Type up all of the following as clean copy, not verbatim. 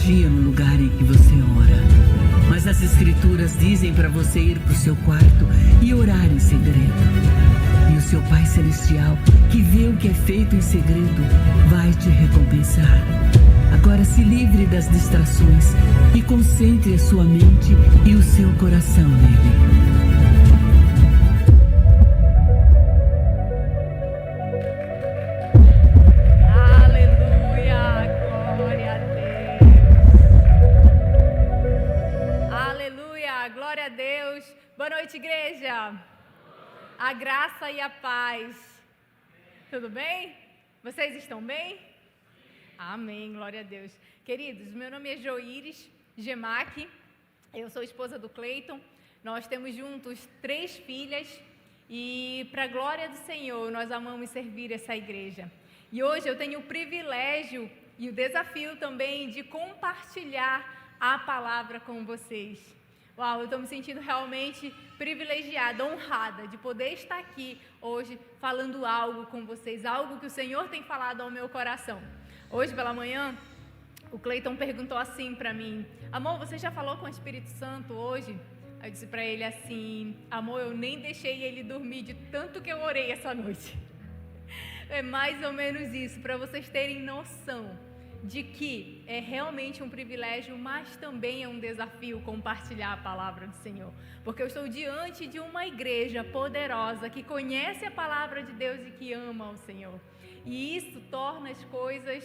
vigia no lugar em que você ora. Mas as Escrituras dizem para você ir para o seu quarto e orar em segredo. E o seu Pai Celestial, que vê o que é feito em segredo, vai te recompensar. Agora se livre das distrações e concentre a sua mente e o seu coração nele. Glória a Deus. Boa noite, igreja. A graça e a paz. Tudo bem? Vocês estão bem? Amém, glória a Deus. Queridos, meu nome é Joíris Gemac. Eu sou esposa do Cleiton. Nós temos juntos 3 filhas e, para a glória do Senhor, nós amamos servir essa igreja. E hoje eu tenho o privilégio e o desafio também de compartilhar a palavra com vocês. Uau, eu estou me sentindo realmente privilegiada, honrada de poder estar aqui hoje falando algo com vocês, algo que o Senhor tem falado ao meu coração. Hoje pela manhã, o Cleiton perguntou assim para mim: amor, você já falou com o Espírito Santo hoje? Eu disse para ele assim: amor, eu nem deixei ele dormir de tanto que eu orei essa noite. É mais ou menos isso, para vocês terem noção de que é realmente um privilégio, mas também é um desafio compartilhar a palavra do Senhor. Porque eu estou diante de uma igreja poderosa que conhece a palavra de Deus e que ama o Senhor. E isso torna as coisas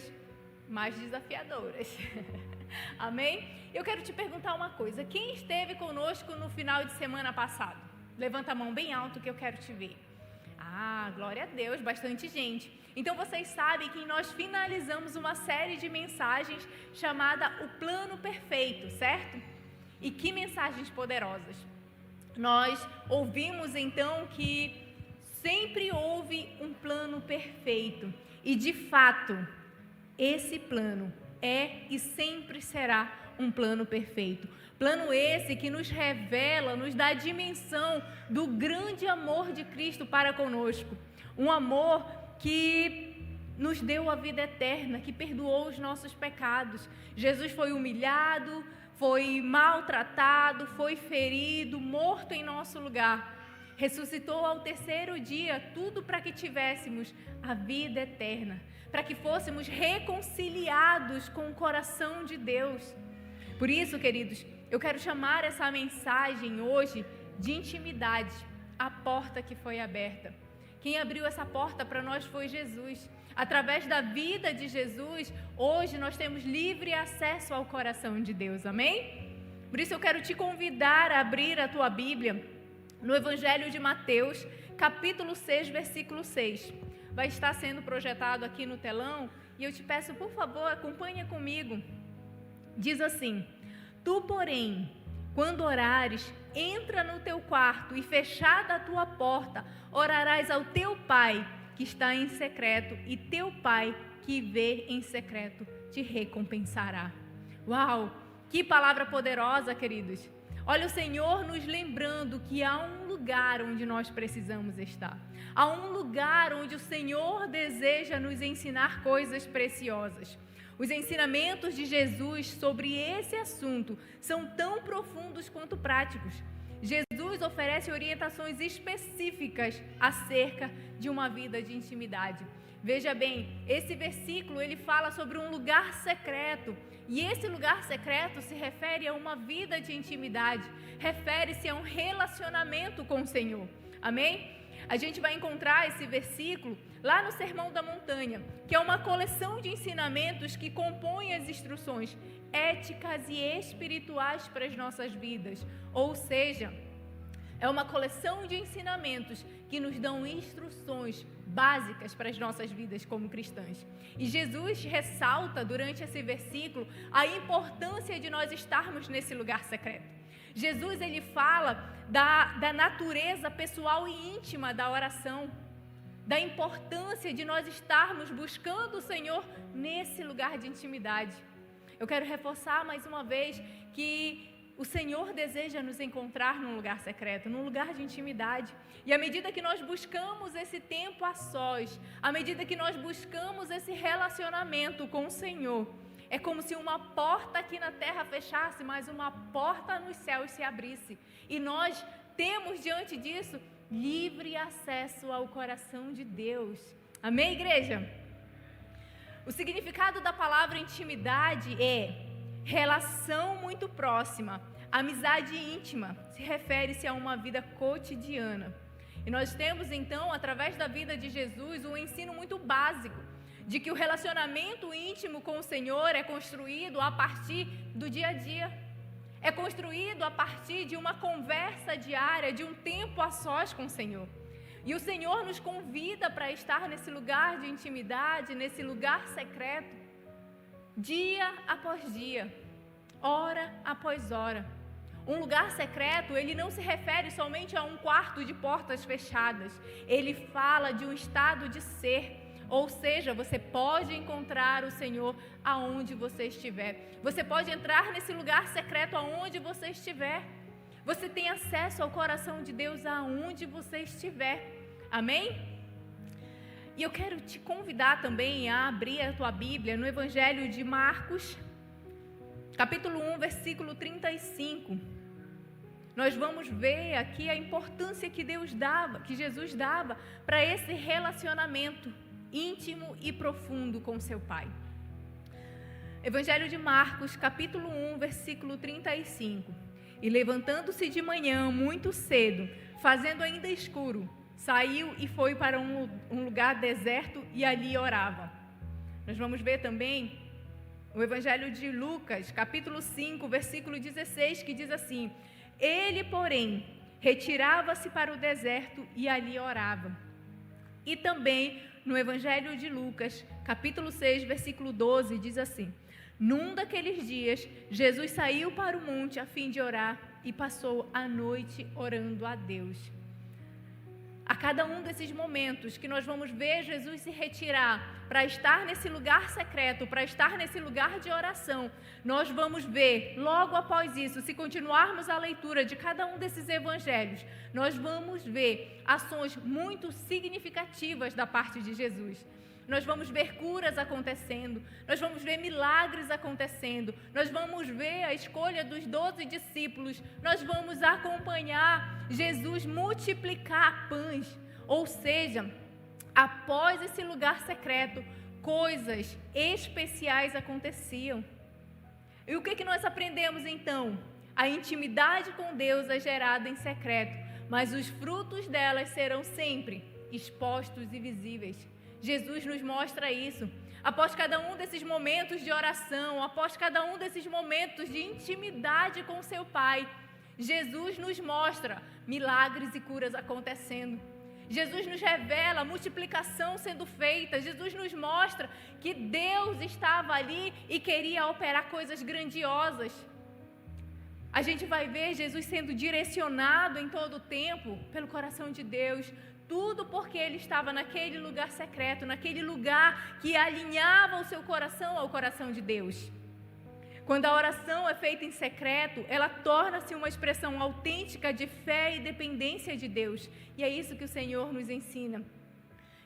mais desafiadoras. Amém? Eu quero te perguntar uma coisa. Quem esteve conosco no final de semana passado? Levanta a mão bem alto que eu quero te ver. Ah, glória a Deus, bastante gente. Então vocês sabem que nós finalizamos uma série de mensagens chamada O Plano Perfeito, certo? E que mensagens poderosas. Nós ouvimos então que sempre houve um plano perfeito. E de fato, esse plano é e sempre será um plano perfeito. Plano esse que nos revela, nos dá a dimensão do grande amor de Cristo para conosco. Um amor que nos deu a vida eterna, que perdoou os nossos pecados. Jesus foi humilhado, foi maltratado, foi ferido, morto em nosso lugar. Ressuscitou ao 3º dia, tudo para que tivéssemos a vida eterna, para que fôssemos reconciliados com o coração de Deus. Por isso, queridos, eu quero chamar essa mensagem hoje de intimidade, a porta que foi aberta. Quem abriu essa porta para nós foi Jesus. Através da vida de Jesus, hoje nós temos livre acesso ao coração de Deus, amém? Por isso eu quero te convidar a abrir a tua Bíblia no Evangelho de Mateus, capítulo 6, versículo 6. Vai estar sendo projetado aqui no telão e eu te peço, por favor, acompanha comigo. Diz assim: tu, porém, quando orares, entra no teu quarto e fechada a tua porta, orarás ao teu Pai que está em secreto, e teu Pai que vê em secreto te recompensará. Uau, que palavra poderosa, queridos. Olha o Senhor nos lembrando que há um lugar onde nós precisamos estar. Há um lugar onde o Senhor deseja nos ensinar coisas preciosas. Os ensinamentos de Jesus sobre esse assunto são tão profundos quanto práticos. Jesus oferece orientações específicas acerca de uma vida de intimidade. Veja bem, esse versículo ele fala sobre um lugar secreto. E esse lugar secreto se refere a uma vida de intimidade. Refere-se a um relacionamento com o Senhor. Amém? A gente vai encontrar esse versículo lá no Sermão da Montanha, que é uma coleção de ensinamentos que compõem as instruções éticas e espirituais para as nossas vidas. Ou seja, é uma coleção de ensinamentos que nos dão instruções básicas para as nossas vidas como cristãs. E Jesus ressalta durante esse versículo a importância de nós estarmos nesse lugar secreto. Jesus ele fala da natureza pessoal e íntima da oração, da importância de nós estarmos buscando o Senhor nesse lugar de intimidade. Eu quero reforçar mais uma vez que o Senhor deseja nos encontrar num lugar secreto, num lugar de intimidade. E à medida que nós buscamos esse tempo a sós, à medida que nós buscamos esse relacionamento com o Senhor, É como se uma porta aqui na terra fechasse, mas uma porta nos céus se abrisse. E nós temos diante disso livre acesso ao coração de Deus. Amém, igreja? O significado da palavra intimidade é relação muito próxima, amizade íntima, se refere-se a uma vida cotidiana. E nós temos então, através da vida de Jesus, um ensino muito básico de que o relacionamento íntimo com o Senhor é construído a partir do dia a dia. É construído a partir de uma conversa diária, de um tempo a sós com o Senhor. E o Senhor nos convida para estar nesse lugar de intimidade, nesse lugar secreto, dia após dia, hora após hora. Um lugar secreto, ele não se refere somente a um quarto de portas fechadas. Ele fala de um estado de ser. Ou seja, você pode encontrar o Senhor aonde você estiver. Você pode entrar nesse lugar secreto aonde você estiver. Você tem acesso ao coração de Deus aonde você estiver. Amém? E eu quero te convidar também a abrir a tua Bíblia no Evangelho de Marcos, capítulo 1, versículo 35. Nós vamos ver aqui a importância que Deus dava, que Jesus dava para esse relacionamento íntimo e profundo com seu Pai. Evangelho de Marcos, capítulo 1, versículo 35. E levantando-se de manhã muito cedo, fazendo ainda escuro, saiu e foi para um lugar deserto e ali orava. Nós vamos ver também o Evangelho de Lucas, capítulo 5, versículo 16, que diz assim: ele, porém, retirava-se para o deserto e ali orava. E também no Evangelho de Lucas, capítulo 6, versículo 12, diz assim: num daqueles dias, Jesus saiu para o monte a fim de orar e passou a noite orando a Deus. A cada um desses momentos que nós vamos ver Jesus se retirar para estar nesse lugar secreto, para estar nesse lugar de oração, nós vamos ver, logo após isso, se continuarmos a leitura de cada um desses evangelhos, nós vamos ver ações muito significativas da parte de Jesus. Nós vamos ver curas acontecendo, nós vamos ver milagres acontecendo, nós vamos ver a escolha dos 12 discípulos, nós vamos acompanhar Jesus multiplicar pães, ou seja, após esse lugar secreto, coisas especiais aconteciam. E o que nós aprendemos então? A intimidade com Deus é gerada em secreto, mas os frutos delas serão sempre expostos e visíveis. Jesus nos mostra isso. Após cada um desses momentos de oração, após cada um desses momentos de intimidade com seu Pai, Jesus nos mostra milagres e curas acontecendo. Jesus nos revela a multiplicação sendo feita. Jesus nos mostra que Deus estava ali e queria operar coisas grandiosas. A gente vai ver Jesus sendo direcionado em todo o tempo pelo coração de Deus. Tudo porque ele estava naquele lugar secreto, naquele lugar que alinhava o seu coração ao coração de Deus. Quando a oração é feita em secreto, ela torna-se uma expressão autêntica de fé e dependência de Deus. E é isso que o Senhor nos ensina,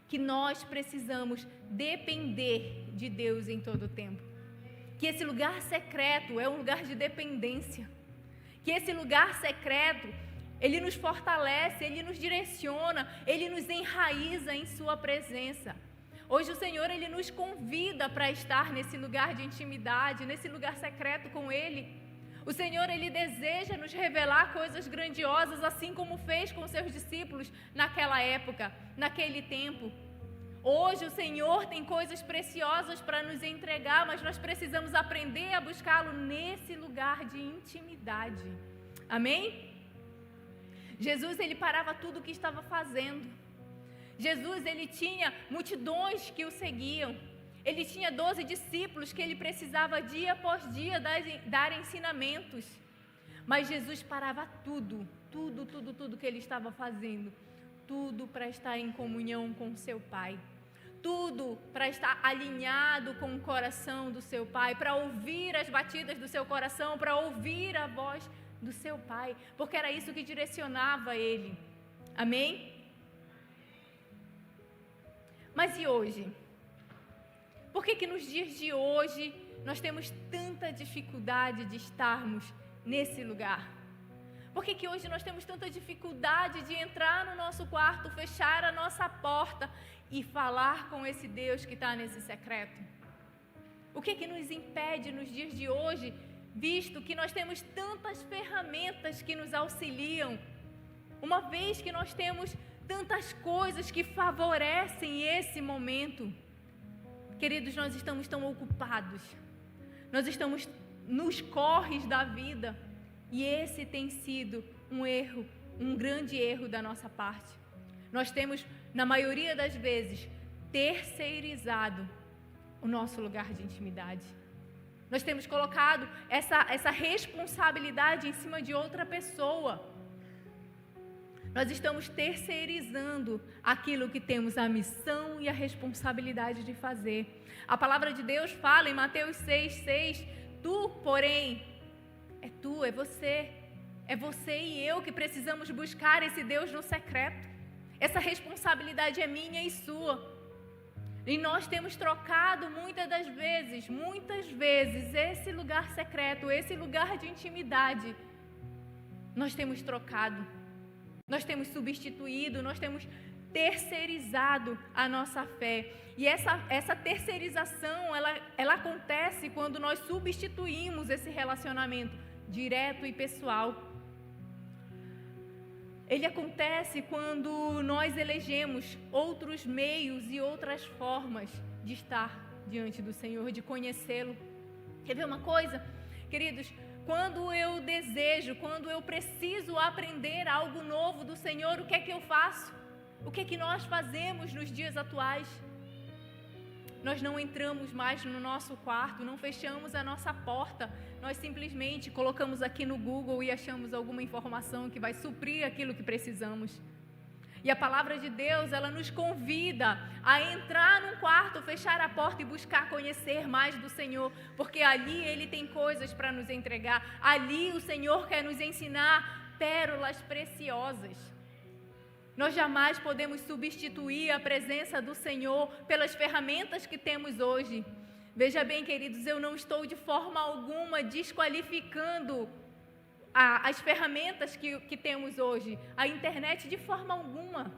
que nós precisamos depender de Deus em todo o tempo. Que esse lugar secreto é um lugar de dependência. Que esse lugar secreto, ele nos fortalece, ele nos direciona, ele nos enraiza em sua presença. Hoje o Senhor, ele nos convida para estar nesse lugar de intimidade, nesse lugar secreto com ele. O Senhor, ele deseja nos revelar coisas grandiosas, assim como fez com seus discípulos naquela época, naquele tempo. Hoje o Senhor tem coisas preciosas para nos entregar, mas nós precisamos aprender a buscá-lo nesse lugar de intimidade. Amém? Jesus, ele parava tudo o que estava fazendo. Jesus, ele tinha multidões que o seguiam. Ele tinha 12 discípulos que ele precisava dia após dia dar ensinamentos. Mas Jesus parava tudo que ele estava fazendo. Tudo para estar em comunhão com seu Pai. Tudo para estar alinhado com o coração do seu Pai, para ouvir as batidas do seu coração, para ouvir a voz do seu Pai, porque era isso que direcionava ele. Amém? Mas e hoje? Por que nos dias de hoje nós temos tanta dificuldade de estarmos nesse lugar? Por que hoje nós temos tanta dificuldade de entrar no nosso quarto, fechar a nossa porta e falar com esse Deus que está nesse secreto? O que nos impede nos dias de hoje, visto que nós temos tantas ferramentas que nos auxiliam, uma vez que nós temos tantas coisas que favorecem esse momento? Queridos, nós estamos tão ocupados, nós estamos nos corres da vida, e esse tem sido um erro, um grande erro da nossa parte. Nós temos, na maioria das vezes, terceirizado o nosso lugar de intimidade. Nós temos colocado essa responsabilidade em cima de outra pessoa. Nós estamos terceirizando aquilo que temos a missão e a responsabilidade de fazer. A palavra de Deus fala em Mateus 6,6: tu, porém, é tu, é você e eu que precisamos buscar esse Deus no secreto. Essa responsabilidade é minha e sua. E nós temos trocado muitas vezes, esse lugar secreto, esse lugar de intimidade, nós temos trocado. Nós temos substituído, nós temos terceirizado a nossa fé. E essa terceirização, ela acontece quando nós substituímos esse relacionamento direto e pessoal. Ele acontece quando nós elegemos outros meios e outras formas de estar diante do Senhor, de conhecê-lo. Quer ver uma coisa? Queridos, quando eu desejo, quando eu preciso aprender algo novo do Senhor, o que é que eu faço? O que é que nós fazemos nos dias atuais? Nós não entramos mais no nosso quarto, não fechamos a nossa porta, nós simplesmente colocamos aqui no Google e achamos alguma informação que vai suprir aquilo que precisamos. E a palavra de Deus, ela nos convida a entrar num quarto, fechar a porta e buscar conhecer mais do Senhor, porque ali Ele tem coisas para nos entregar, ali o Senhor quer nos ensinar pérolas preciosas. Nós jamais podemos substituir a presença do Senhor pelas ferramentas que temos hoje. Veja bem, queridos, eu não estou de forma alguma desqualificando as ferramentas que temos hoje, a internet, de forma alguma.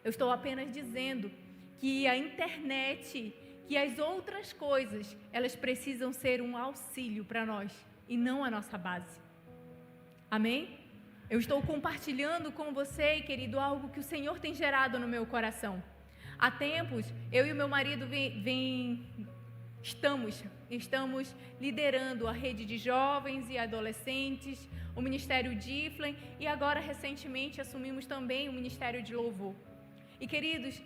Eu estou apenas dizendo que a internet, que as outras coisas, elas precisam ser um auxílio para nós e não a nossa base. Amém? Eu estou compartilhando com você, querido, algo que o Senhor tem gerado no meu coração. Há tempos, eu e o meu marido estamos liderando a rede de jovens e adolescentes, o Ministério Diflem, e agora, recentemente, assumimos também o Ministério de Louvor. E, queridos,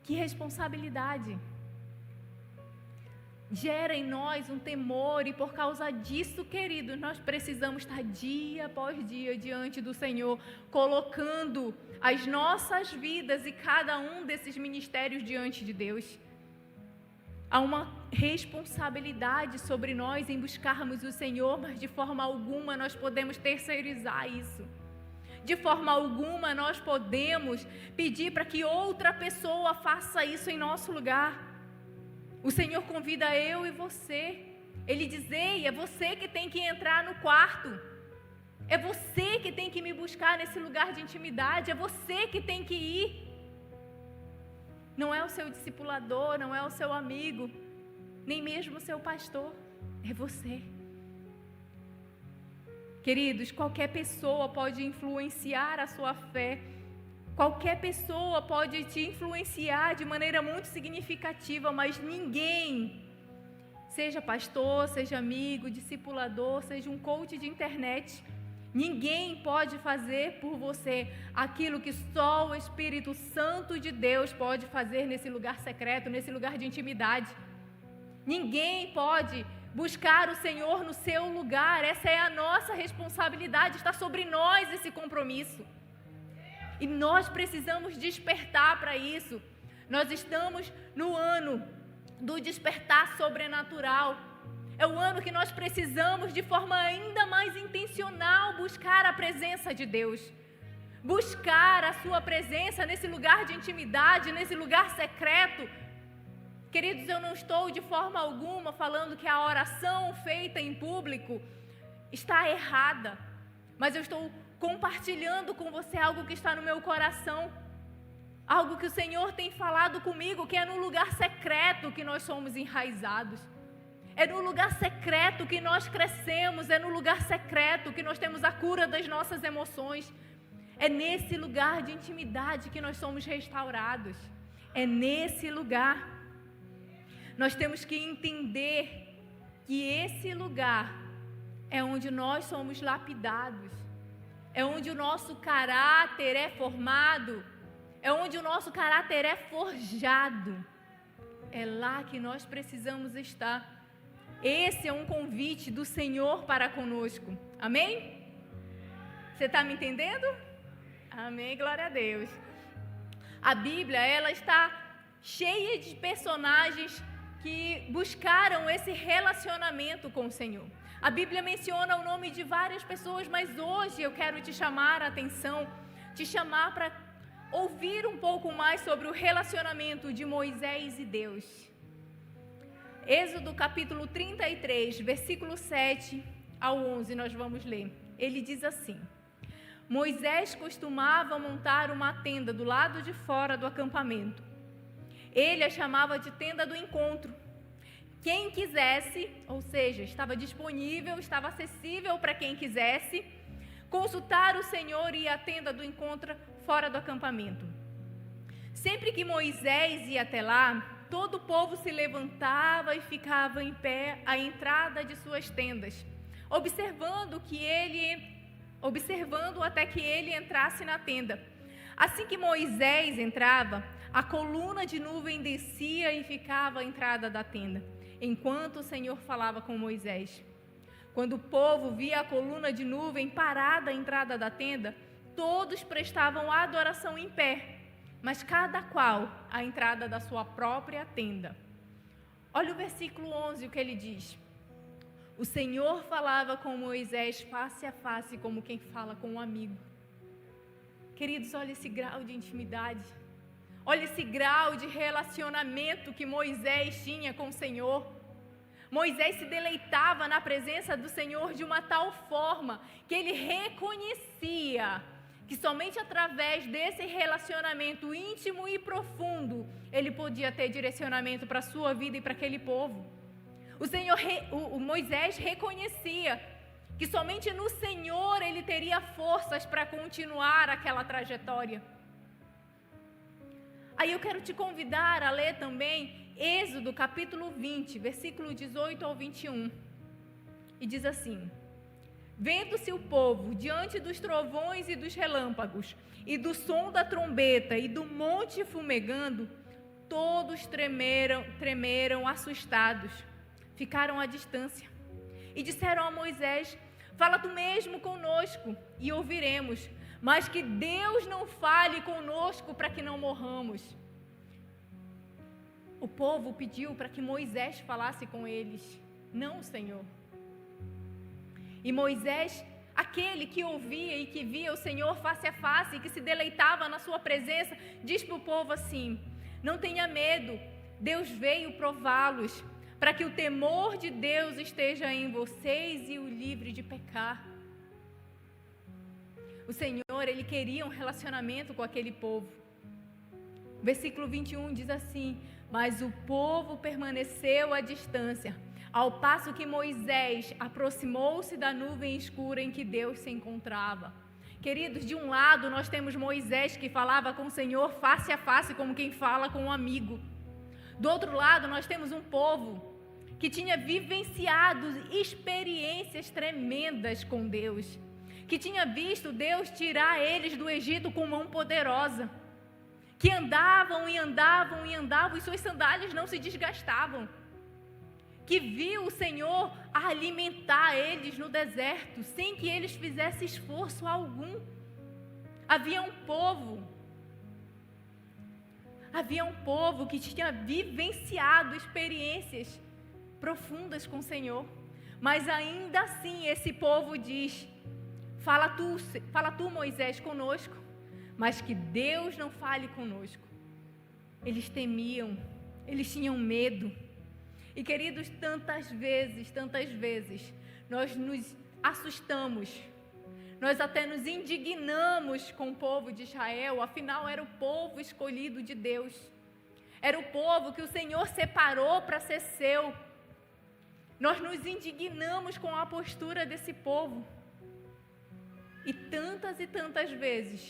que responsabilidade! Gera em nós um temor, e por causa disso, queridos, nós precisamos estar dia após dia diante do Senhor, colocando as nossas vidas e cada um desses ministérios diante de Deus. Há uma responsabilidade sobre nós em buscarmos o Senhor, mas de forma alguma nós podemos terceirizar isso. De forma alguma nós podemos pedir para que outra pessoa faça isso em nosso lugar. O Senhor convida eu e você. Ele diz: ei, é você que tem que entrar no quarto. É você que tem que me buscar nesse lugar de intimidade. É você que tem que ir. Não é o seu discipulador, não é o seu amigo, nem mesmo o seu pastor. É você. Queridos, qualquer pessoa pode influenciar a sua fé. Qualquer pessoa pode te influenciar de maneira muito significativa, mas ninguém, seja pastor, seja amigo, discipulador, seja um coach de internet, ninguém pode fazer por você aquilo que só o Espírito Santo de Deus pode fazer nesse lugar secreto, nesse lugar de intimidade. Ninguém pode buscar o Senhor no seu lugar. Essa é a nossa responsabilidade, está sobre nós esse compromisso. E nós precisamos despertar para isso. Nós estamos no ano do despertar sobrenatural. É o ano que nós precisamos, de forma ainda mais intencional, buscar a presença de Deus. Buscar a sua presença nesse lugar de intimidade, nesse lugar secreto. Queridos, eu não estou de forma alguma falando que a oração feita em público está errada, mas eu estou compartilhando com você algo que está no meu coração, algo que o Senhor tem falado comigo, que é no lugar secreto que nós somos enraizados. É no lugar secreto que nós crescemos, é no lugar secreto que nós temos a cura das nossas emoções. É nesse lugar de intimidade que nós somos restaurados. É nesse lugar. Nós temos que entender que esse lugar é onde nós somos lapidados, é onde o nosso caráter é formado, é onde o nosso caráter é forjado. É lá que nós precisamos estar. Esse é um convite do Senhor para conosco. Amém? Você está me entendendo? Amém, glória a Deus. A Bíblia, ela está cheia de personagens que buscaram esse relacionamento com o Senhor. A Bíblia menciona o nome de várias pessoas, mas hoje eu quero te chamar a atenção, te chamar para ouvir um pouco mais sobre o relacionamento de Moisés e Deus. Êxodo capítulo 33, versículo 7 ao 11, nós vamos ler. Ele diz assim: Moisés costumava montar uma tenda do lado de fora do acampamento. Ele a chamava de tenda do encontro. Quem quisesse, ou seja, estava disponível, estava acessível para quem quisesse, consultar o Senhor e a tenda do encontro fora do acampamento. Sempre que Moisés ia até lá, todo o povo se levantava e ficava em pé à entrada de suas tendas, observando até que ele entrasse na tenda. Assim que Moisés entrava, a coluna de nuvem descia e ficava à entrada da tenda, enquanto o Senhor falava com Moisés. Quando o povo via a coluna de nuvem parada à entrada da tenda, todos prestavam adoração em pé, mas cada qual à entrada da sua própria tenda. Olha o versículo 11, o que ele diz. O Senhor falava com Moisés face a face, como quem fala com um amigo. Queridos, olha esse grau de intimidade. Olha esse grau de relacionamento que Moisés tinha com o Senhor. Moisés se deleitava na presença do Senhor de uma tal forma que ele reconhecia que somente através desse relacionamento íntimo e profundo ele podia ter direcionamento para a sua vida e para aquele povo. Moisés reconhecia que somente no Senhor ele teria forças para continuar aquela trajetória. Aí eu quero te convidar a ler também Êxodo capítulo 20, versículo 18 ao 21. E diz assim: Vendo-se o povo diante dos trovões e dos relâmpagos, e do som da trombeta e do monte fumegando, todos tremeram assustados, ficaram à distância. E disseram a Moisés: Fala tu mesmo conosco e ouviremos, mas que Deus não fale conosco para que não morramos. O povo pediu para que Moisés falasse com eles, não o Senhor. E Moisés, aquele que ouvia e que via o Senhor face a face e que se deleitava na sua presença, diz para o povo assim: Não tenha medo, Deus veio prová-los, para que o temor de Deus esteja em vocês e o livre de pecar. O Senhor, ele queria um relacionamento com aquele povo. Versículo 21 diz assim: Mas o povo permaneceu à distância, ao passo que Moisés aproximou-se da nuvem escura em que Deus se encontrava. Queridos, de um lado nós temos Moisés que falava com o Senhor face a face, como quem fala com um amigo. Do outro lado nós temos um povo que tinha vivenciado experiências tremendas com Deus, que tinha visto Deus tirar eles do Egito com mão poderosa, que andavam e andavam e andavam e suas sandálias não se desgastavam, que viu o Senhor alimentar eles no deserto, sem que eles fizessem esforço algum. Havia um povo que tinha vivenciado experiências profundas com o Senhor, mas ainda assim esse povo diz: Fala tu, Moisés, conosco, mas que Deus não fale conosco. Eles temiam, eles tinham medo. E queridos, tantas vezes, nós nos assustamos, nós até nos indignamos com o povo de Israel, afinal era o povo escolhido de Deus, era o povo que o Senhor separou para ser seu. Nós nos indignamos com a postura desse povo. E tantas vezes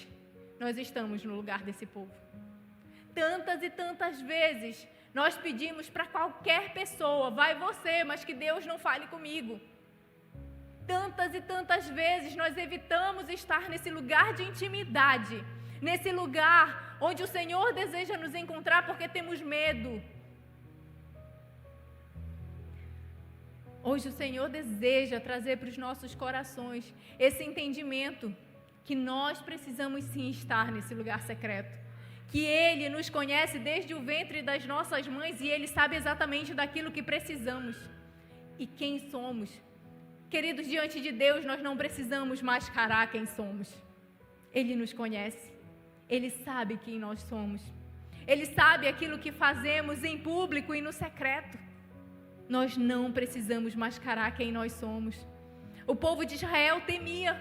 nós estamos no lugar desse povo. Tantas vezes nós pedimos para qualquer pessoa, vai você, mas que Deus não fale comigo. Tantas vezes nós evitamos estar nesse lugar de intimidade, nesse lugar onde o Senhor deseja nos encontrar porque temos medo. Hoje o Senhor deseja trazer para os nossos corações esse entendimento que nós precisamos sim estar nesse lugar secreto, que Ele nos conhece desde o ventre das nossas mães e Ele sabe exatamente daquilo que precisamos e quem somos. Queridos, diante de Deus nós não precisamos mascarar quem somos. Ele nos conhece, Ele sabe quem nós somos, Ele sabe aquilo que fazemos em público e no secreto. Nós não precisamos mascarar quem nós somos. O povo de Israel temia,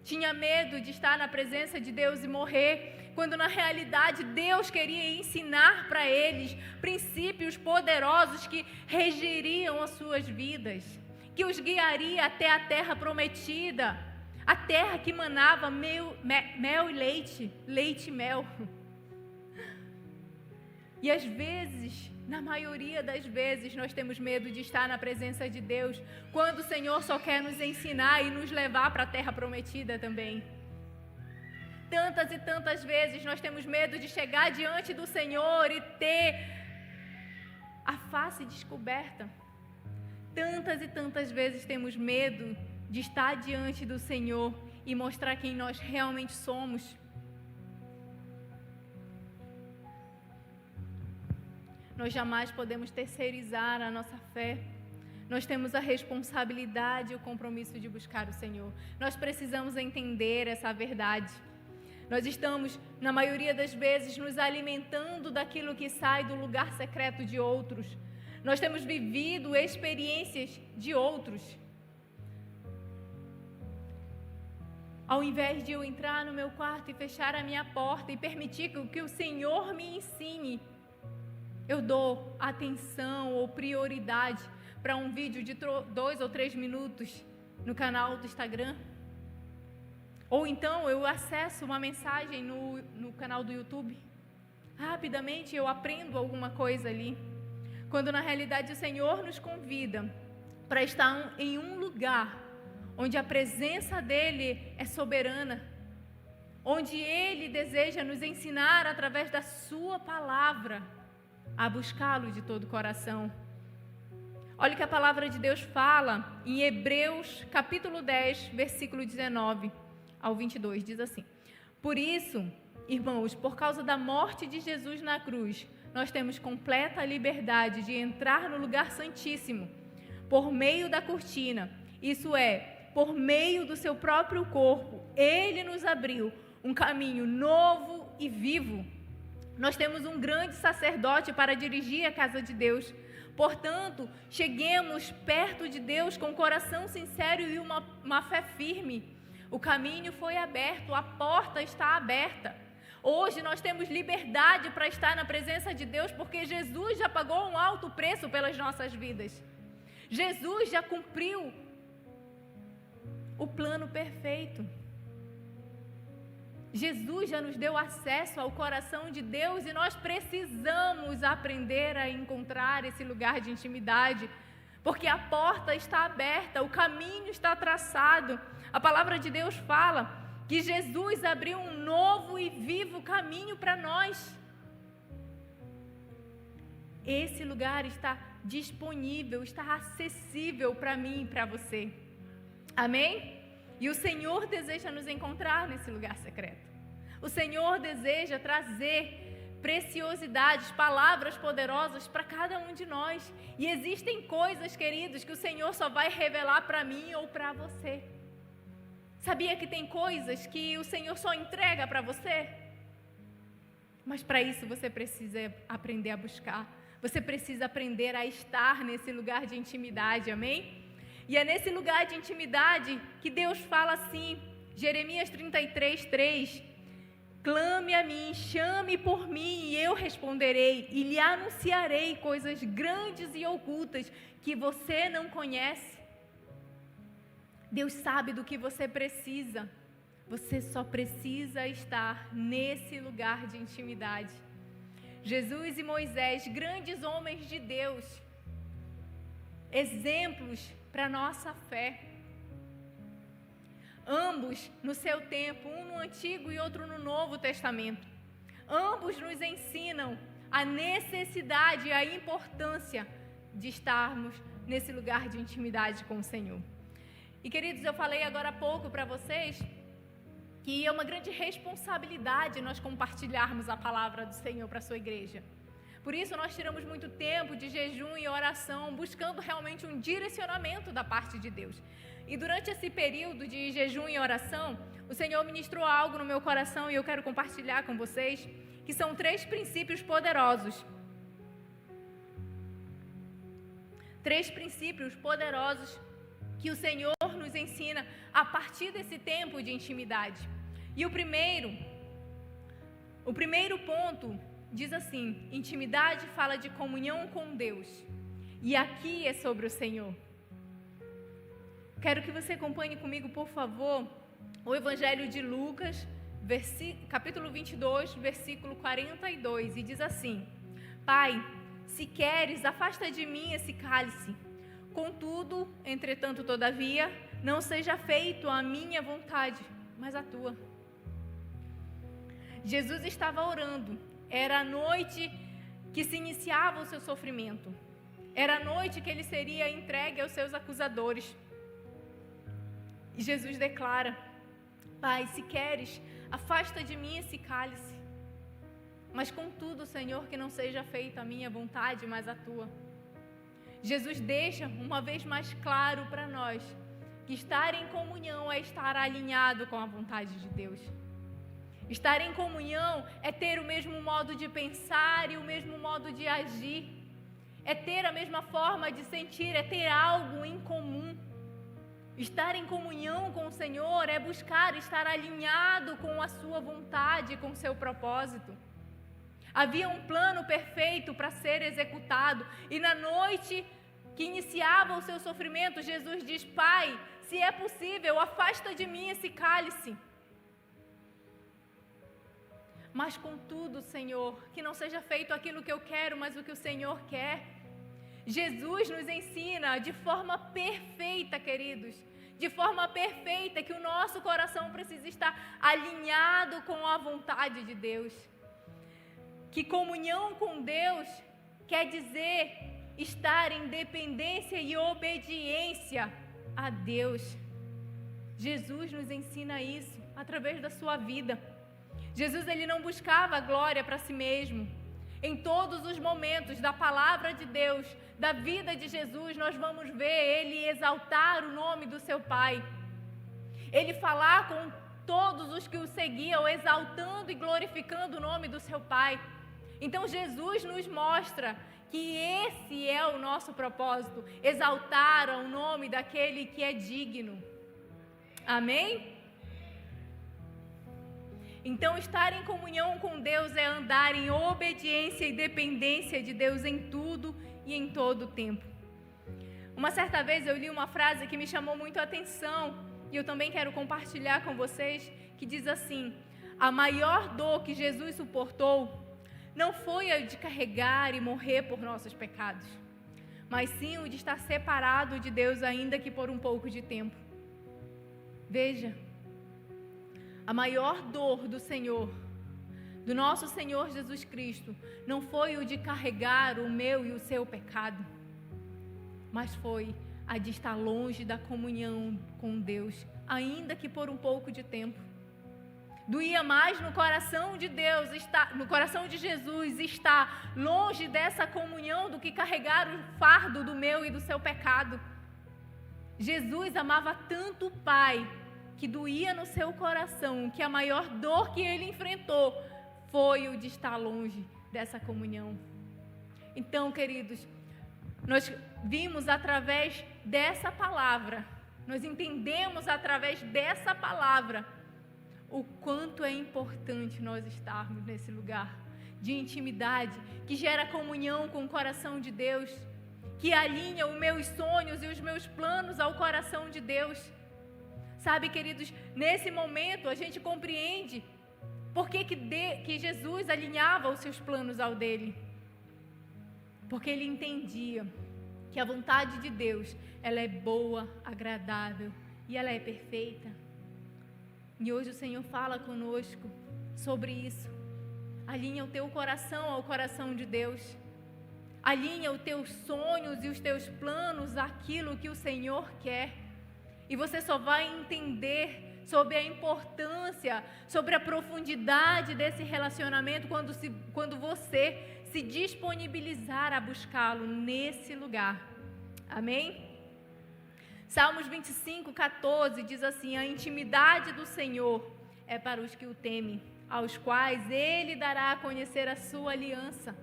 tinha medo de estar na presença de Deus e morrer, quando na realidade Deus queria ensinar para eles princípios poderosos que regeriam as suas vidas, que os guiaria até a terra prometida, a terra que manava mel e leite, leite e mel. E às vezes, na maioria das vezes, nós temos medo de estar na presença de Deus, quando o Senhor só quer nos ensinar e nos levar para a terra prometida também. Tantas vezes nós temos medo de chegar diante do Senhor e ter a face descoberta. Tantas vezes temos medo de estar diante do Senhor e mostrar quem nós realmente somos. Nós jamais podemos terceirizar a nossa fé. Nós temos a responsabilidade e o compromisso de buscar o Senhor. Nós precisamos entender essa verdade. Nós estamos, na maioria das vezes, nos alimentando daquilo que sai do lugar secreto de outros. Nós temos vivido experiências de outros. Ao invés de eu entrar no meu quarto e fechar a minha porta e permitir que o Senhor me ensine, eu dou atenção ou prioridade para um vídeo de 2 ou 3 minutos no canal do Instagram. Ou então eu acesso uma mensagem no canal do YouTube. Rapidamente eu aprendo alguma coisa ali. Quando na realidade o Senhor nos convida para estar em um lugar onde a presença dEle é soberana, onde Ele deseja nos ensinar através da Sua palavra a buscá-lo de todo o coração. Olha o que a palavra de Deus fala em Hebreus capítulo 10, versículo 19 ao 22, diz assim: por isso, irmãos, por causa da morte de Jesus na cruz, nós temos completa liberdade de entrar no lugar santíssimo, por meio da cortina, isso é, por meio do seu próprio corpo. Ele nos abriu um caminho novo e vivo. Nós temos um grande sacerdote para dirigir a casa de Deus. Portanto, cheguemos perto de Deus com um coração sincero e uma fé firme. O caminho foi aberto, a porta está aberta. Hoje nós temos liberdade para estar na presença de Deus, porque Jesus já pagou um alto preço pelas nossas vidas. Jesus já cumpriu o plano perfeito. Jesus já nos deu acesso ao coração de Deus e nós precisamos aprender a encontrar esse lugar de intimidade, porque a porta está aberta, o caminho está traçado. A palavra de Deus fala que Jesus abriu um novo e vivo caminho para nós. Esse lugar está disponível, está acessível para mim e para você. Amém? E o Senhor deseja nos encontrar nesse lugar secreto. O Senhor deseja trazer preciosidades, palavras poderosas para cada um de nós. E existem coisas, queridos, que o Senhor só vai revelar para mim ou para você. Sabia que tem coisas que o Senhor só entrega para você? Mas para isso você precisa aprender a buscar. Você precisa aprender a estar nesse lugar de intimidade, amém? E é nesse lugar de intimidade que Deus fala assim, Jeremias 33:3, clame a mim, chame por mim e eu responderei e lhe anunciarei coisas grandes e ocultas que você não conhece. Deus sabe do que você precisa. Você só precisa estar nesse lugar de intimidade. Jesus e Moisés, grandes homens de Deus, exemplos para a nossa fé. Ambos no seu tempo, um no Antigo e outro no Novo Testamento. Ambos nos ensinam a necessidade e a importância de estarmos nesse lugar de intimidade com o Senhor. E queridos, eu falei agora há pouco para vocês que é uma grande responsabilidade nós compartilharmos a palavra do Senhor para a sua igreja. Por isso nós tiramos muito tempo de jejum e oração, buscando realmente um direcionamento da parte de Deus. E durante esse período de jejum e oração, o Senhor ministrou algo no meu coração e eu quero compartilhar com vocês, que são 3 princípios poderosos. 3 princípios poderosos que o Senhor nos ensina a partir desse tempo de intimidade. E o primeiro ponto diz assim: intimidade fala de comunhão com Deus. E aqui é sobre o Senhor. Quero que você acompanhe comigo, por favor, o Evangelho de Lucas, capítulo 22, versículo 42. E diz assim: Pai, se queres, afasta de mim esse cálice. Contudo, entretanto, todavia, não seja feito a minha vontade, mas a tua. Jesus estava orando. Era a noite que se iniciava o seu sofrimento. Era a noite que ele seria entregue aos seus acusadores. E Jesus declara: Pai, se queres, afasta de mim esse cálice. Mas contudo, Senhor, que não seja feita a minha vontade, mas a tua. Jesus deixa uma vez mais claro para nós que estar em comunhão é estar alinhado com a vontade de Deus. Estar em comunhão é ter o mesmo modo de pensar e o mesmo modo de agir. É ter a mesma forma de sentir, é ter algo em comum. Estar em comunhão com o Senhor é buscar estar alinhado com a sua vontade, com o seu propósito. Havia um plano perfeito para ser executado, e na noite que iniciava o seu sofrimento, Jesus diz: Pai, se é possível, afasta de mim esse cálice. Mas contudo, Senhor, que não seja feito aquilo que eu quero, mas o que o Senhor quer. Jesus nos ensina de forma perfeita, queridos, de forma perfeita, que o nosso coração precisa estar alinhado com a vontade de Deus. Que comunhão com Deus quer dizer estar em dependência e obediência a Deus. Jesus nos ensina isso através da sua vida. Jesus, ele não buscava glória para si mesmo. Em todos os momentos da palavra de Deus, da vida de Jesus, nós vamos ver ele exaltar o nome do seu Pai. Ele falar com todos os que o seguiam, exaltando e glorificando o nome do seu Pai. Então Jesus nos mostra que esse é o nosso propósito, exaltar o nome daquele que é digno. Amém? Então estar em comunhão com Deus é andar em obediência e dependência de Deus em tudo e em todo o tempo. Uma certa vez eu li uma frase que me chamou muito a atenção e eu também quero compartilhar com vocês, que diz assim: a maior dor que Jesus suportou não foi a de carregar e morrer por nossos pecados, mas sim o de estar separado de Deus, ainda que por um pouco de tempo. Veja, a maior dor do Senhor, do nosso Senhor Jesus Cristo, não foi o de carregar o meu e o seu pecado, mas foi a de estar longe da comunhão com Deus, ainda que por um pouco de tempo. Doía mais no coração de Deus, no coração de Jesus, estar longe dessa comunhão do que carregar o fardo do meu e do seu pecado. Jesus amava tanto o Pai, que doía no seu coração, que a maior dor que ele enfrentou foi o de estar longe dessa comunhão. Então, queridos, nós vimos através dessa palavra, nós entendemos através dessa palavra o quanto é importante nós estarmos nesse lugar de intimidade, que gera comunhão com o coração de Deus, que alinha os meus sonhos e os meus planos ao coração de Deus. Sabe, queridos, nesse momento a gente compreende por que Jesus alinhava os seus planos ao dele. Porque ele entendia que a vontade de Deus, ela é boa, agradável e ela é perfeita. E hoje o Senhor fala conosco sobre isso. Alinha o teu coração ao coração de Deus. Alinha os teus sonhos e os teus planos àquilo que o Senhor quer. E você só vai entender sobre a importância, sobre a profundidade desse relacionamento quando você se disponibilizar a buscá-lo nesse lugar. Amém? Salmos 25:14 diz assim: a intimidade do Senhor é para os que o temem, aos quais Ele dará a conhecer a sua aliança.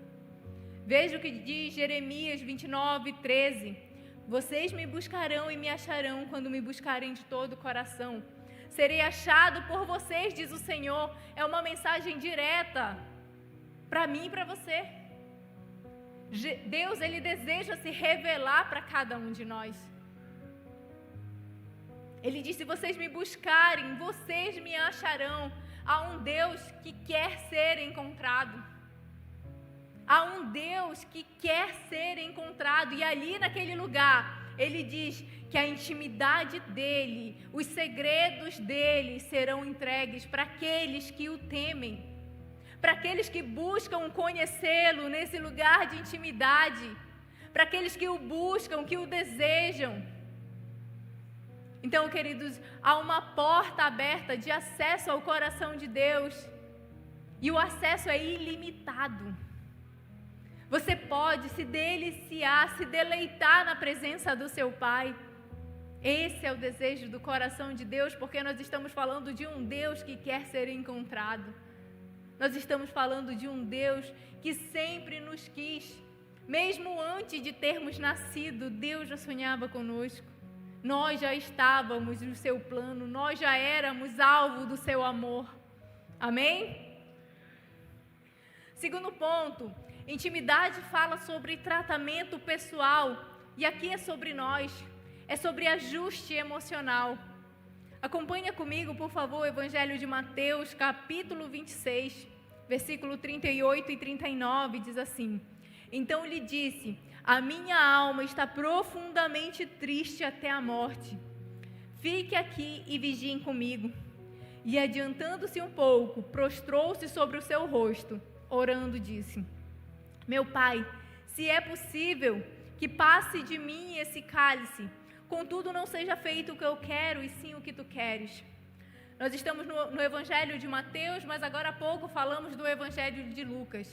Veja o que diz Jeremias 29:13: vocês me buscarão e me acharão quando me buscarem de todo o coração. Serei achado por vocês, diz o Senhor. É uma mensagem direta para mim e para você. Deus, Ele deseja se revelar para cada um de nós. Ele diz: se vocês me buscarem, vocês me acharão. Há um Deus que quer ser encontrado. Há um Deus que quer ser encontrado. E ali naquele lugar, Ele diz que a intimidade dEle, os segredos dEle serão entregues para aqueles que o temem. Para aqueles que buscam conhecê-lo nesse lugar de intimidade. Para aqueles que o buscam, que o desejam. Então, queridos, há uma porta aberta de acesso ao coração de Deus. E o acesso é ilimitado. Você pode se deliciar, se deleitar na presença do seu Pai. Esse é o desejo do coração de Deus, porque nós estamos falando de um Deus que quer ser encontrado. Nós estamos falando de um Deus que sempre nos quis. Mesmo antes de termos nascido, Deus já sonhava conosco. Nós já estávamos no seu plano, nós já éramos alvo do seu amor. Amém? Segundo ponto, intimidade fala sobre tratamento pessoal. E aqui é sobre nós, é sobre ajuste emocional. Acompanha comigo, por favor, o Evangelho de Mateus, capítulo 26, versículo 38 e 39, diz assim: então lhe disse: a minha alma está profundamente triste até a morte. Fique aqui e vigiem comigo. E adiantando-se um pouco, prostrou-se sobre o seu rosto, orando, disse: meu Pai, se é possível, que passe de mim esse cálice, contudo não seja feito o que eu quero, e sim o que tu queres. Nós estamos no Evangelho de Mateus, mas agora há pouco falamos do Evangelho de Lucas.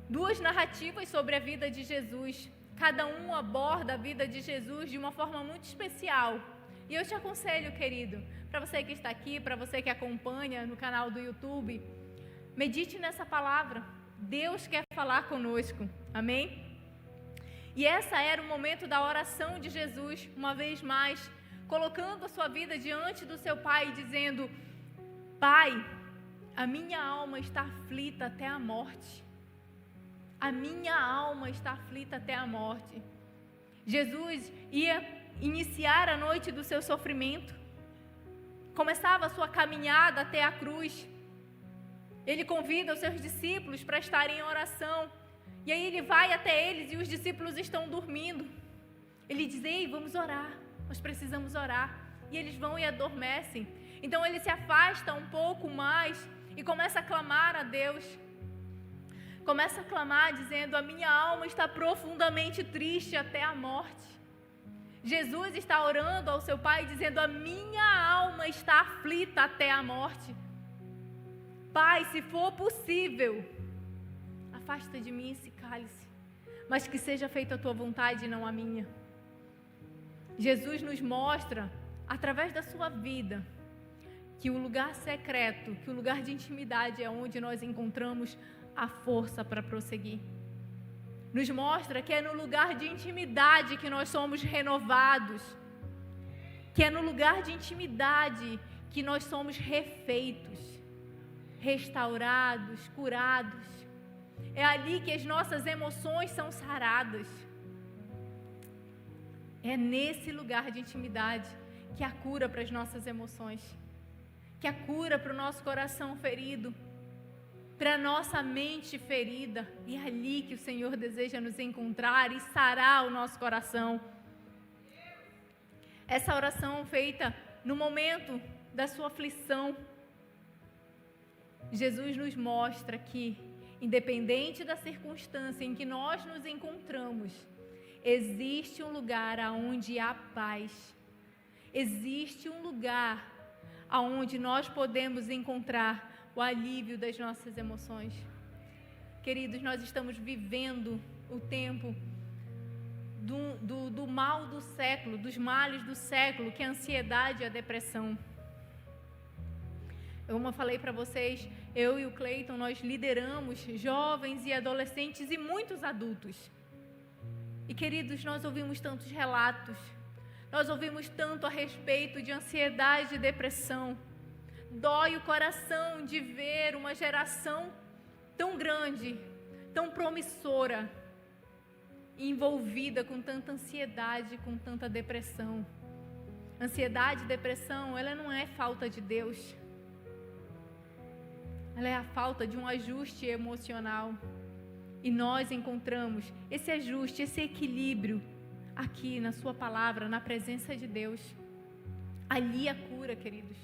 Duas narrativas sobre a vida de Jesus. Cada um aborda a vida de Jesus de uma forma muito especial. E eu te aconselho, querido, para você que está aqui, para você que acompanha no canal do YouTube, medite nessa palavra. Deus quer falar conosco. Amém? E essa era o momento da oração de Jesus, uma vez mais, colocando a sua vida diante do seu Pai, dizendo: Pai, a minha alma está aflita até a morte. A minha alma está aflita até a morte. Jesus ia iniciar a noite do seu sofrimento. Começava a sua caminhada até a cruz. Ele convida os seus discípulos para estarem em oração. E aí ele vai até eles e os discípulos estão dormindo. Ele diz: ei, vamos orar, nós precisamos orar. E eles vão e adormecem. Então ele se afasta um pouco mais e começa a clamar a Deus. Começa a clamar dizendo: a minha alma está profundamente triste até a morte. Jesus está orando ao seu Pai dizendo: a minha alma está aflita até a morte. Pai, se for possível, afasta de mim esse cálice, mas que seja feita a tua vontade e não a minha. Jesus nos mostra, através da sua vida, que o lugar secreto, que o lugar de intimidade é onde nós encontramos a força para prosseguir. nos mostra que é no lugar de intimidade que nós somos renovados, que é no lugar de intimidade que nós somos refeitos, restaurados, curados. É ali que as nossas emoções são saradas. É nesse lugar de intimidade que há cura para as nossas emoções, que há cura para o nosso coração ferido, para a nossa mente ferida. É ali que o Senhor deseja nos encontrar e sarar o nosso coração. Essa oração feita no momento da sua aflição, Jesus nos mostra que, independente da circunstância em que nós nos encontramos, existe um lugar aonde há paz. Existe um lugar aonde nós podemos encontrar o alívio das nossas emoções. Queridos, nós estamos vivendo o tempo do mal do século, dos males do século, que é a ansiedade e a depressão. Como eu falei para vocês, eu e o Cleiton, nós lideramos jovens e adolescentes e muitos adultos. E, queridos, nós ouvimos tantos relatos, nós ouvimos tanto a respeito de ansiedade e depressão. Dói o coração de ver uma geração tão grande, tão promissora, envolvida com tanta ansiedade, com tanta depressão. Ansiedade e depressão, ela não é falta de Deus. Ela é a falta de um ajuste emocional. E nós encontramos esse ajuste, esse equilíbrio aqui na sua palavra, na presença de Deus. Ali a cura, queridos.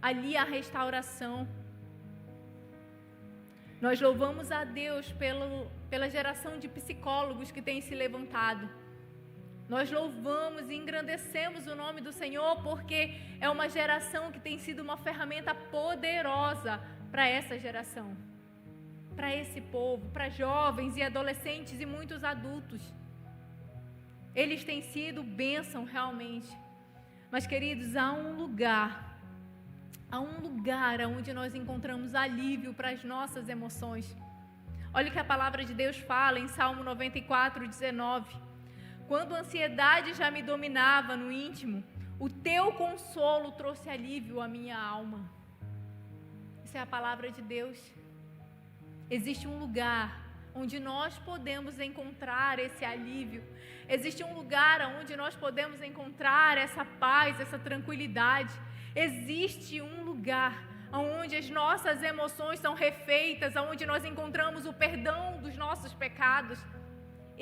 Ali a restauração. Nós louvamos a Deus pela geração de psicólogos que tem se levantado. Nós louvamos e engrandecemos o nome do Senhor porque é uma geração que tem sido uma ferramenta poderosa para essa geração, para esse povo, para jovens e adolescentes e muitos adultos. Eles têm sido bênção realmente. Mas, queridos, há um lugar onde nós encontramos alívio para as nossas emoções. Olha o que a palavra de Deus fala em Salmo 94:19. Quando a ansiedade já me dominava no íntimo, o teu consolo trouxe alívio à minha alma. Essa é a palavra de Deus. Existe um lugar onde nós podemos encontrar esse alívio. Existe um lugar onde nós podemos encontrar essa paz, essa tranquilidade. Existe um lugar onde as nossas emoções são refeitas, onde nós encontramos o perdão dos nossos pecados.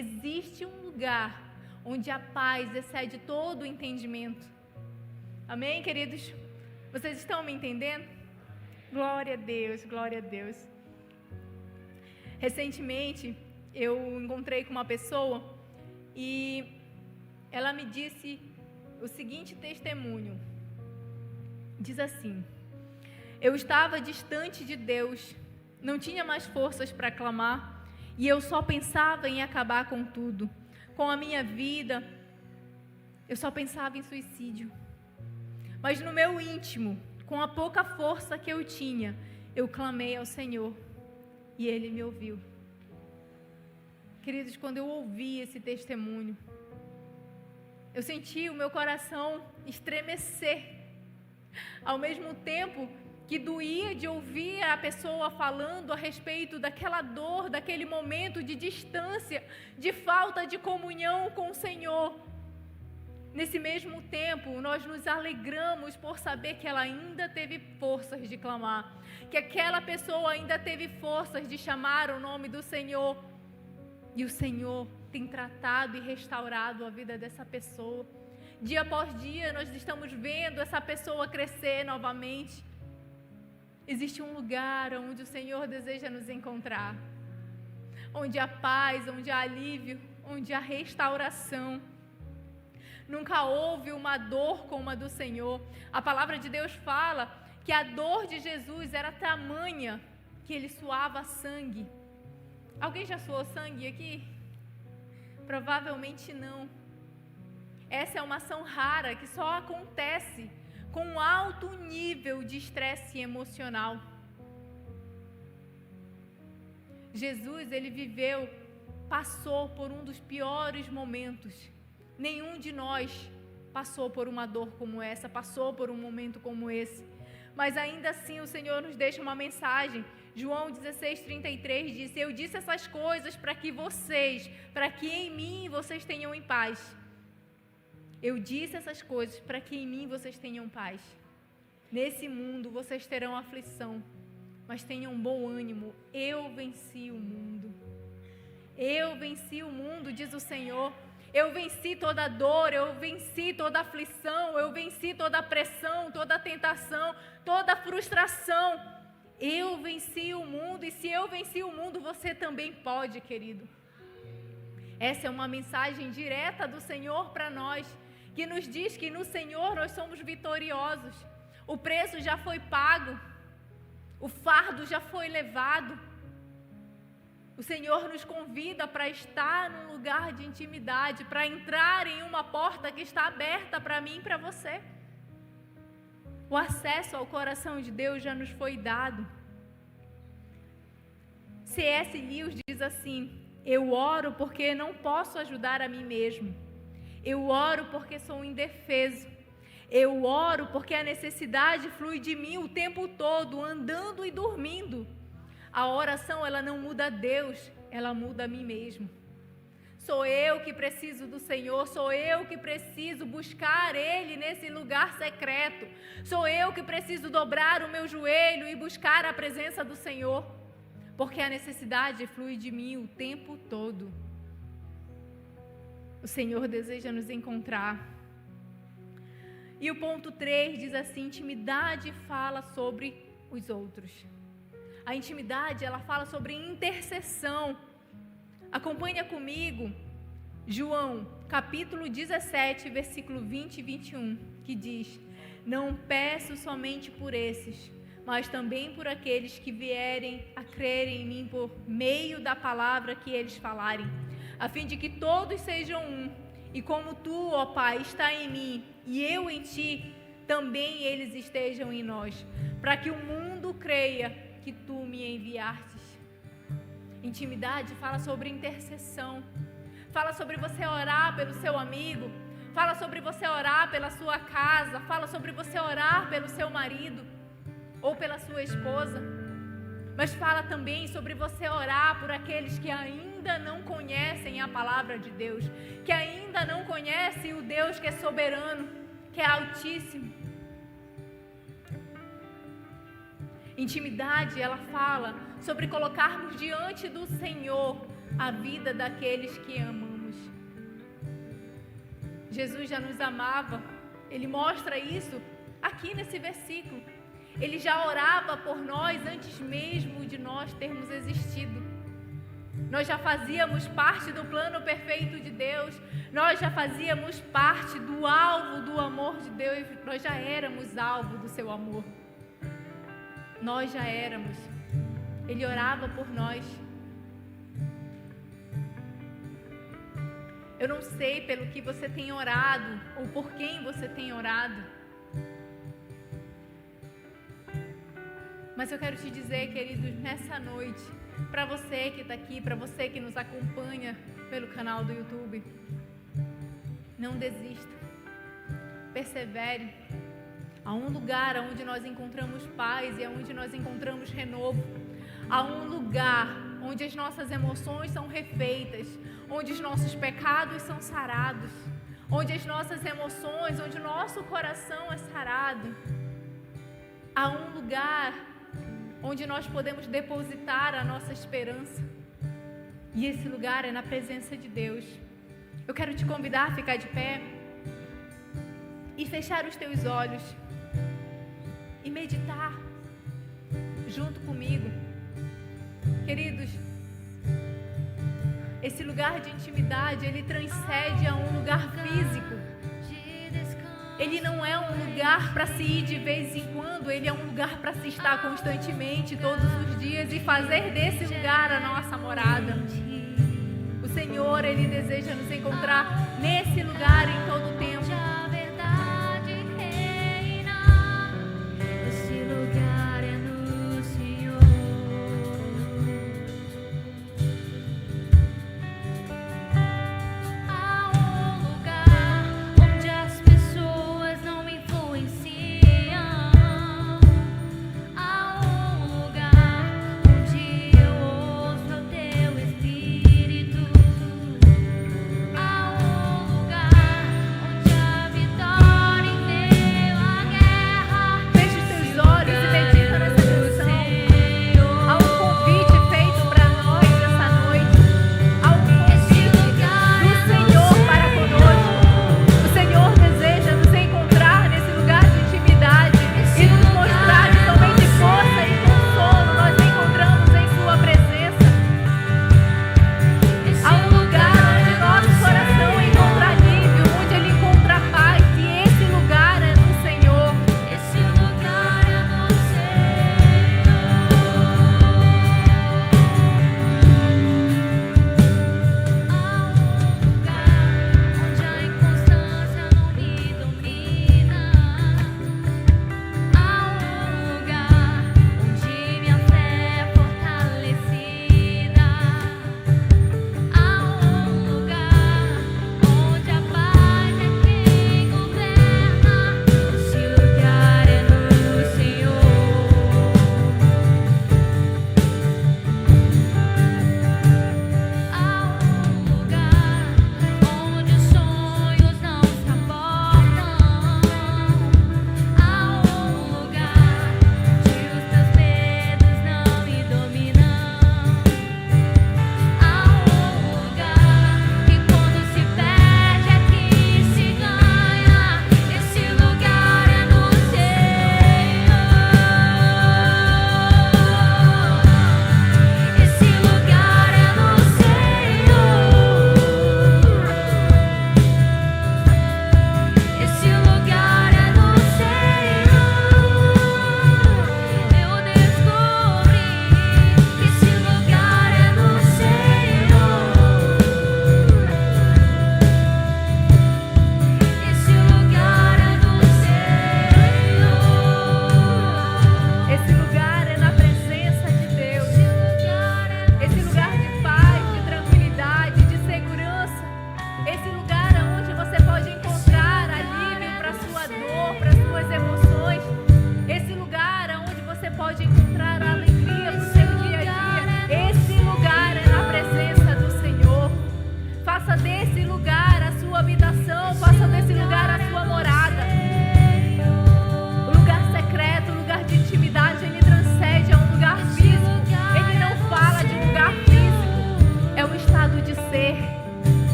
Existe um lugar onde a paz excede todo o entendimento. Amém, queridos? Vocês estão me entendendo? Glória a Deus, glória a Deus. Recentemente, eu encontrei com uma pessoa e ela me disse o seguinte testemunho. Diz assim: eu estava distante de Deus, não tinha mais forças para clamar e eu só pensava em acabar com tudo, com a minha vida. Eu só pensava em suicídio. Mas no meu íntimo, com a pouca força que eu tinha, eu clamei ao Senhor e Ele me ouviu. Queridos, quando eu ouvi esse testemunho, eu senti o meu coração estremecer. Ao mesmo tempo que doía de ouvir a pessoa falando a respeito daquela dor, daquele momento de distância, de falta de comunhão com o Senhor. Nesse mesmo tempo, nós nos alegramos por saber que ela ainda teve forças de clamar, que aquela pessoa ainda teve forças de chamar o nome do Senhor. E o Senhor tem tratado e restaurado a vida dessa pessoa. Dia após dia, nós estamos vendo essa pessoa crescer novamente. Existe um lugar onde o Senhor deseja nos encontrar, onde há paz, onde há alívio, onde há restauração. Nunca houve uma dor como a do Senhor. A palavra de Deus fala que a dor de Jesus era tamanha que Ele suava sangue. Alguém já suou sangue aqui? Provavelmente não. Essa é uma ação rara que só acontece com um alto nível de estresse emocional. Jesus, Ele viveu passou por um dos piores momentos. Nenhum de nós passou por uma dor como essa, passou por um momento como esse. Mas ainda assim o Senhor nos deixa uma mensagem. João 16:33 diz: eu disse essas coisas para que em mim vocês tenham em paz. Eu disse essas coisas para que em mim vocês tenham paz. Nesse mundo vocês terão aflição, mas tenham bom ânimo. Eu venci o mundo. Eu venci o mundo, diz o Senhor. Eu venci toda dor, eu venci toda aflição, eu venci toda pressão, toda tentação, toda frustração. Eu venci o mundo, e se eu venci o mundo, você também pode, querido. Essa é uma mensagem direta do Senhor para nós, que nos diz que no Senhor nós somos vitoriosos. O preço já foi pago, o fardo já foi levado. O Senhor nos convida para estar num lugar de intimidade, para entrar em uma porta que está aberta para mim e para você. O acesso ao coração de Deus já nos foi dado. C.S. Lewis diz assim: eu oro porque não posso ajudar a mim mesmo. Eu oro porque sou indefeso. Eu oro porque a necessidade flui de mim o tempo todo, andando e dormindo. A oração, ela não muda Deus, ela muda a mim mesmo. Sou eu que preciso do Senhor, sou eu que preciso buscar Ele nesse lugar secreto. Sou eu que preciso dobrar o meu joelho e buscar a presença do Senhor, porque a necessidade flui de mim o tempo todo. O Senhor deseja nos encontrar. E o ponto 3 diz assim: intimidade fala sobre os outros. A intimidade, ela fala sobre intercessão. Acompanha comigo João, capítulo 17, versículo 20 e 21, que diz: não peço somente por esses, mas também por aqueles que vierem a crerem em mim por meio da palavra que eles falarem, a fim de que todos sejam um, e como tu, ó Pai, está em mim e eu em ti, também eles estejam em nós, para que o mundo creia que tu me enviastes. Intimidade fala sobre intercessão, fala sobre você orar pelo seu amigo, fala sobre você orar pela sua casa, fala sobre você orar pelo seu marido ou pela sua esposa, mas fala também sobre você orar por aqueles que ainda não conhecem a palavra de Deus, que ainda não conhecem o Deus que é soberano, que é altíssimo. Intimidade, ela fala sobre colocarmos diante do Senhor a vida daqueles que amamos. Jesus já nos amava, Ele mostra isso aqui nesse versículo. Ele já orava por nós antes mesmo de nós termos existido. Nós já fazíamos parte do plano perfeito de Deus, nós já fazíamos parte do alvo do amor de Deus, nós já éramos alvo do seu amor. Nós já éramos. Ele orava por nós. Eu não sei pelo que você tem orado ou por quem você tem orado, mas eu quero te dizer, queridos, nessa noite, para você que está aqui, para você que nos acompanha pelo canal do YouTube, não desista, persevere. Há um lugar onde nós encontramos paz e onde nós encontramos renovo. Há um lugar onde as nossas emoções são refeitas, onde os nossos pecados são sarados, onde as nossas emoções, onde o nosso coração é sarado. Há um lugar onde nós podemos depositar a nossa esperança. E esse lugar é na presença de Deus. Eu quero te convidar a ficar de pé e fechar os teus olhos e meditar junto comigo. Queridos, esse lugar de intimidade, ele transcende a um lugar físico. Ele não é um lugar para se ir de vez em quando, ele é um lugar para se estar constantemente, todos os dias, e fazer desse lugar a nossa morada. O Senhor, Ele deseja nos encontrar nesse lugar em todo o tempo.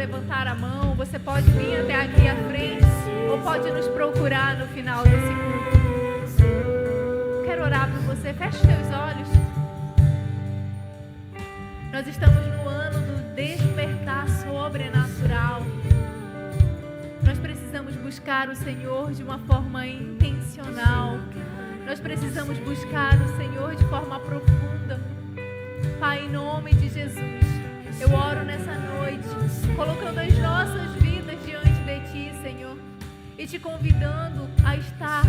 levantar a mão, você pode vir até aqui à frente, ou pode nos procurar no final desse culto. Quero orar por você. Feche seus olhos. Nós estamos no ano do despertar sobrenatural. Nós precisamos buscar o Senhor de uma forma intencional. Nós precisamos buscar o Senhor de forma profunda. Pai, em nome de Jesus, eu oro nessa noite, colocando as nossas vidas diante de Ti, Senhor, e Te convidando a estar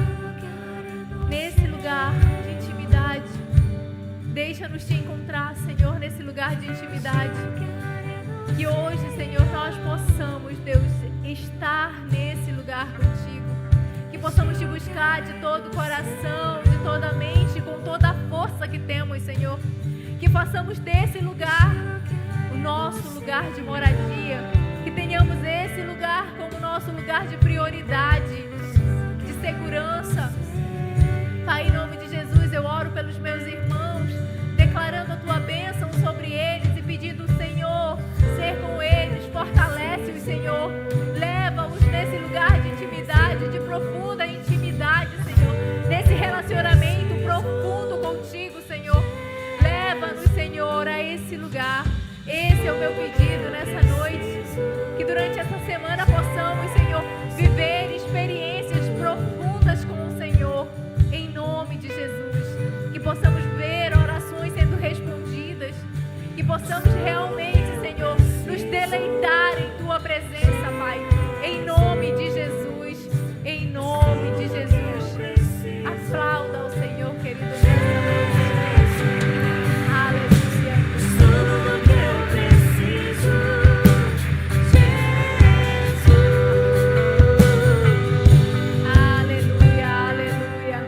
nesse lugar de intimidade. Deixa-nos Te encontrar, Senhor, nesse lugar de intimidade. Que hoje, Senhor, nós possamos, Deus, estar nesse lugar contigo. Que possamos Te buscar de todo o coração, de toda a mente, com toda a força que temos, Senhor. Que façamos desse lugar o nosso lugar de moradia. Que tenhamos esse lugar como nosso lugar de prioridade, de segurança. Pai, em nome de Jesus, eu oro pelos meus irmãos, declarando a Tua bênção sobre eles e pedindo, Senhor, ser com eles, fortalece-os, Senhor. Leva-os nesse lugar de intimidade, de profunda intimidade, Senhor. Nesse relacionamento profundo contigo, Senhor. Leva-nos, Senhor, a esse lugar. Esse é o meu pedido nessa noite. Que durante essa semana possamos, Senhor, viver experiências profundas com o Senhor. Em nome de Jesus. Que possamos ver orações sendo respondidas. Que possamos realmente, Senhor, nos deleitar em Tua presença, Pai. Em nome de Jesus. Em nome de Jesus. Aplauda ao Senhor, querido. Aleluia. Tudo que eu preciso, Aleluia, aleluia.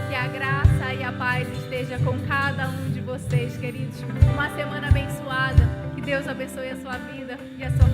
Que a graça e a paz esteja com cada um de vocês, queridos. Uma semana abençoada. Que Deus abençoe a sua vida e a sua